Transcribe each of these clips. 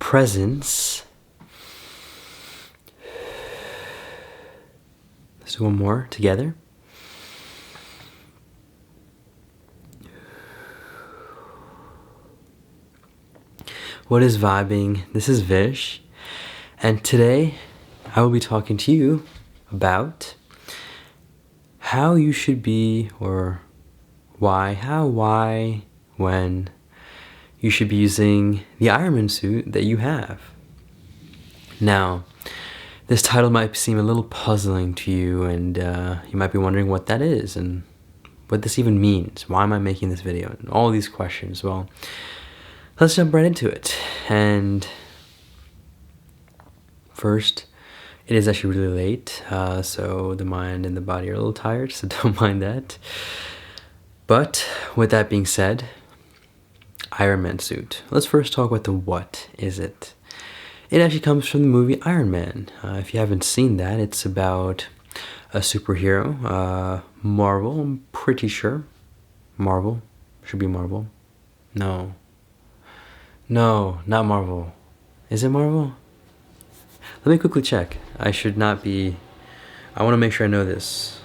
presence. Let's do one more together. What is vibing? This is Vish, and today I will be talking to you about how you should be, or why, when you should be using the Iron Man suit that you have. Now, this title might seem a little puzzling to you, and you might be wondering what that is and what this even means. Why am I making this video? And all these questions. Well, let's jump right into it. And first, it is actually really late, so the mind and the body are a little tired, so don't mind that. But with that being said, Iron Man suit. Let's first talk about the what is it. It actually comes from the movie Iron Man. If you haven't seen that, it's about a superhero, Marvel, I'm pretty sure. Marvel, should be Marvel. No, not Marvel. Is it Marvel? Let me quickly check. I should not be... I want to make sure I know this.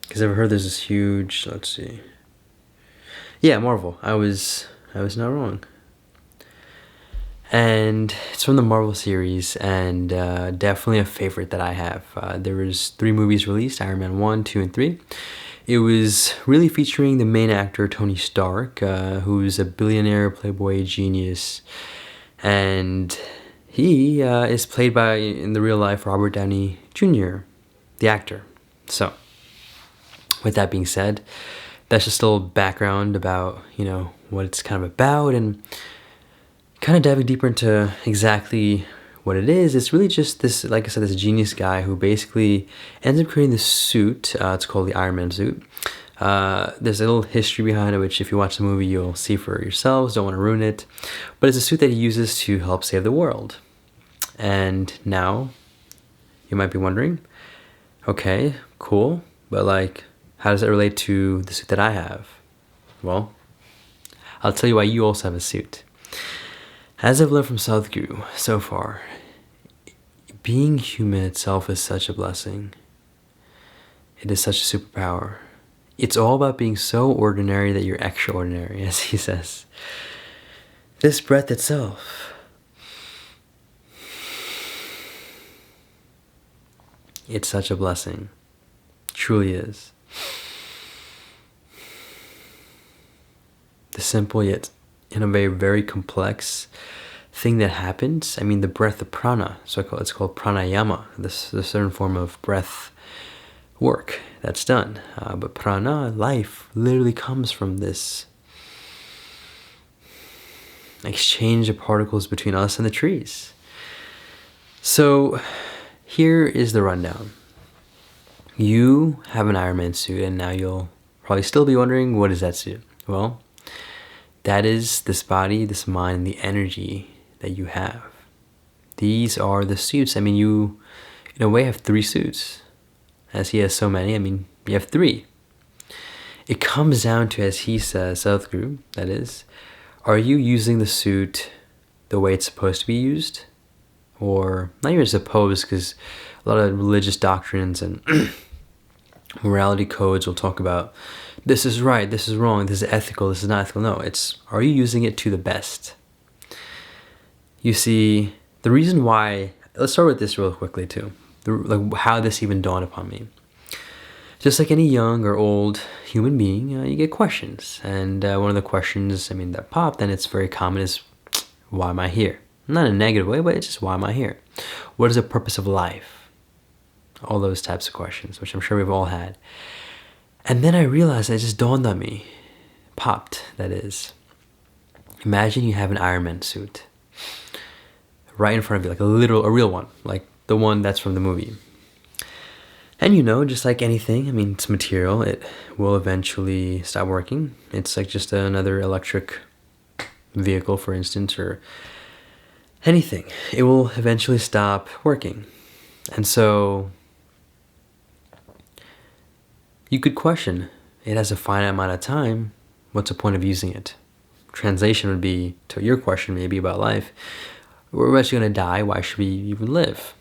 Because I've heard there's this huge... Let's see. Yeah, Marvel. I was not wrong. And it's from the Marvel series, and definitely a favorite that I have. There was 3 movies released, Iron Man 1, 2, and 3. It was really featuring the main actor, Tony Stark, who's a billionaire, playboy, genius. And he is played by, in the real life, Robert Downey Jr., the actor. So, with that being said, that's just a little background about, what it's kind of about, and kind of diving deeper into exactly what it is. It's really just this, like I said, this genius guy who basically ends up creating this suit. It's called the Iron Man suit. There's a little history behind it, which if you watch the movie, you'll see for yourselves. Don't want to ruin it. But it's a suit that he uses to help save the world. And now, you might be wondering, okay, cool, but how does it relate to the suit that I have? Well, I'll tell you why you also have a suit. As I've learned from Sadhguru so far, being human itself is such a blessing. It is such a superpower. It's all about being so ordinary that you're extraordinary, as he says. This breath itself, it's such a blessing. It truly is. The simple yet in a way very complex thing that happens. I mean, the breath of prana, so it's called Pranayama, this certain form of breath work that's done. But prana, life, literally comes from this exchange of particles between us and the trees. So here is the rundown. You have an Iron Man suit, and now you'll probably still be wondering, what is that suit? Well, that is this body, this mind, the energy that you have. These are the suits. I mean, you, in a way, have 3 suits. As he has so many, I mean, you have 3. It comes down to, as he says, Sadhguru, that is, are you using the suit the way it's supposed to be used? Or, not even supposed, because a lot of religious doctrines and morality codes will talk about this is right, this is wrong, this is ethical, this is not ethical. No, it's, are you using it to the best? You see, the reason why, let's start with this real quickly too. How this even dawned upon me. Just like any young or old human being, you get questions. And one of the questions, that popped, and it's very common, is, why am I here? Not in a negative way, but it's just, why am I here? What is the purpose of life? All those types of questions, which I'm sure we've all had. And then I realized, it just dawned on me, popped, that is. Imagine you have an Iron Man suit right in front of you, like a real one, like the one that's from the movie. And just like anything, it's material, it will eventually stop working. It's like just another electric vehicle, for instance, or anything. It will eventually stop working. And so you could question, it has a finite amount of time, what's the point of using it? Translation would be to your question maybe about life. We're eventually going to die. Why should we even live?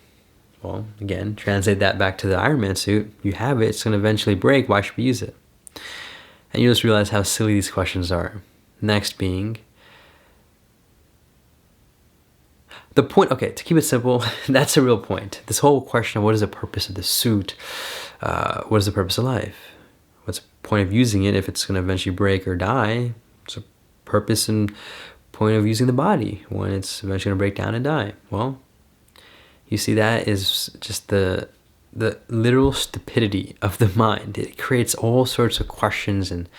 Well, again, translate that back to the Iron Man suit. You have it. It's going to eventually break. Why should we use it? And you just realize how silly these questions are. Next being, the point, okay, to keep it simple, that's a real point. This whole question of what is the purpose of the suit? What is the purpose of life? What's the point of using it if it's going to eventually break or die? What's the purpose and point of using the body when it's eventually going to break down and die? Well, you see, that is just the literal stupidity of the mind. It creates all sorts of questions, and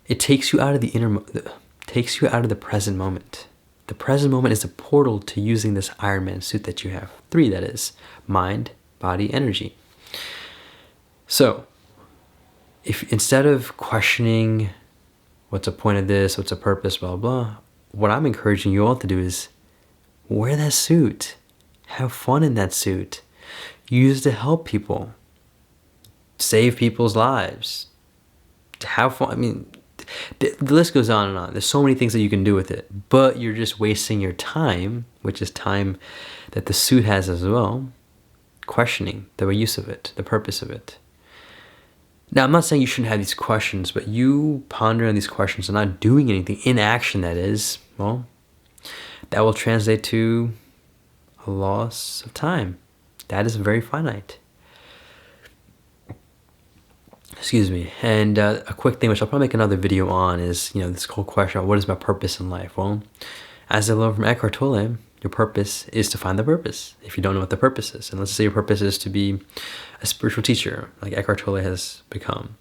it takes you out of takes you out of the present moment. The present moment is a portal to using this Iron Man suit that you have. 3, that is. Mind, body, energy. So, if instead of questioning what's the point of this, what's the purpose, blah, blah, what I'm encouraging you all to do is wear that suit. Have fun in that suit. Use it to help people. Save people's lives. To have fun. I mean, the list goes on and on. There's so many things that you can do with it. But you're just wasting your time, which is time that the suit has as well, questioning the use of it, the purpose of it. Now, I'm not saying you shouldn't have these questions, but you ponder on these questions and not doing anything, in action that is, well, that will translate to a loss of time. That is very finite. Excuse me. And a quick thing, which I'll probably make another video on, is, this whole question of what is my purpose in life? Well, as I learned from Eckhart Tolle, your purpose is to find the purpose. If you don't know what the purpose is, and let's say your purpose is to be a spiritual teacher, like Eckhart Tolle has become.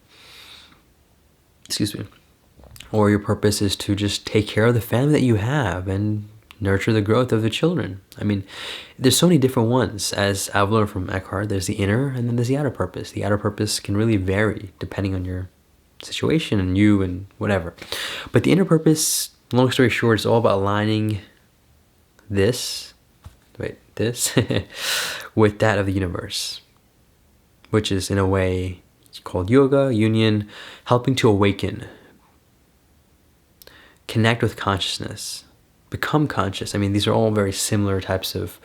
Excuse me. Or your purpose is to just take care of the family that you have and nurture the growth of the children. I mean, there's so many different ones. As I've learned from Eckhart, there's the inner and then there's the outer purpose. The outer purpose can really vary depending on your situation and you and whatever. But the inner purpose, long story short, is all about aligning this with that of the universe, which is in a way called yoga, union, helping to awaken, connect with consciousness, become conscious. I mean, these are all very similar types of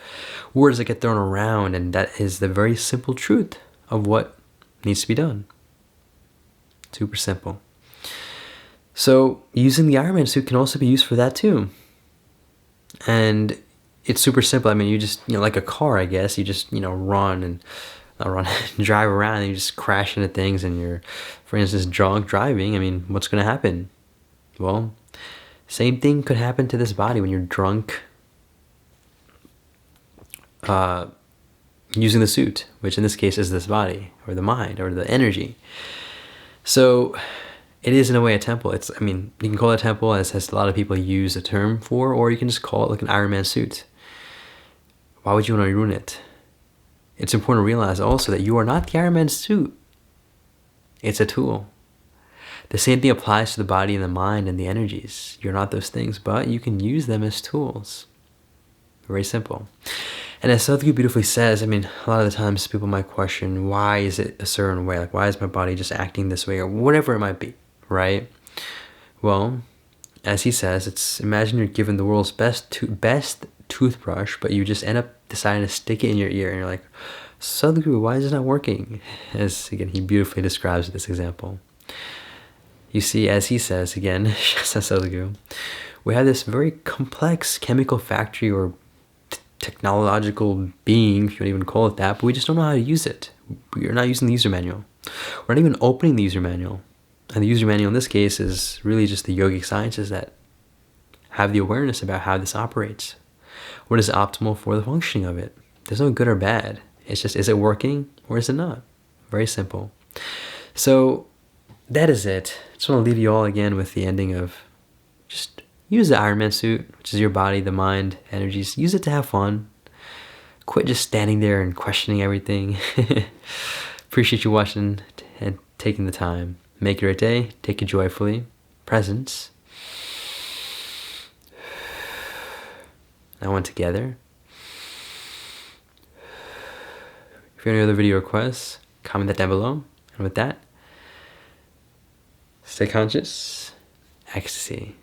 words that get thrown around, and that is the very simple truth of what needs to be done. Super simple. So using the Iron Man suit can also be used for that too. And it's super simple. I mean, you just, like a car, I guess, you just, drive around and you just crash into things and you're, for instance, drunk driving. I mean, what's going to happen? Well, same thing could happen to this body when you're drunk using the suit, which in this case is this body or the mind or the energy. So it is in a way a temple. You can call it a temple, as a lot of people use the term for, or you can just call it like an Iron Man suit. Why would you want to ruin it? It's important to realize also that you are not the Iron Man suit. It's a tool. The same thing applies to the body and the mind and the energies. You're not those things, but you can use them as tools. Very simple. And as Sadhguru beautifully says, a lot of the times people might question, why is it a certain way? Like, why is my body just acting this way, or whatever it might be, right? Well, as he says, imagine you're given the world's best toothbrush, but you just end up deciding to stick it in your ear, and you're like, Sadhguru, why is it not working? As, again, he beautifully describes this example. You see, as he says, again, Sadhguru, we have this very complex chemical factory or technological being, if you want to even call it that, but we just don't know how to use it. We're not using the user manual. We're not even opening the user manual. And the user manual in this case is really just the yogic sciences that have the awareness about how this operates. What is optimal for the functioning of it? There's no good or bad. It's just, is it working or is it not? Very simple. So that is it. I just want to leave you all again with the ending of just use the Iron Man suit, which is your body, the mind, energies. Use it to have fun. Quit just standing there and questioning everything. Appreciate you watching and taking the time. Make your day. Take it joyfully. Presence. Now one together. If you have any other video requests, comment that down below. And with that, Stay conscious. Ecstasy.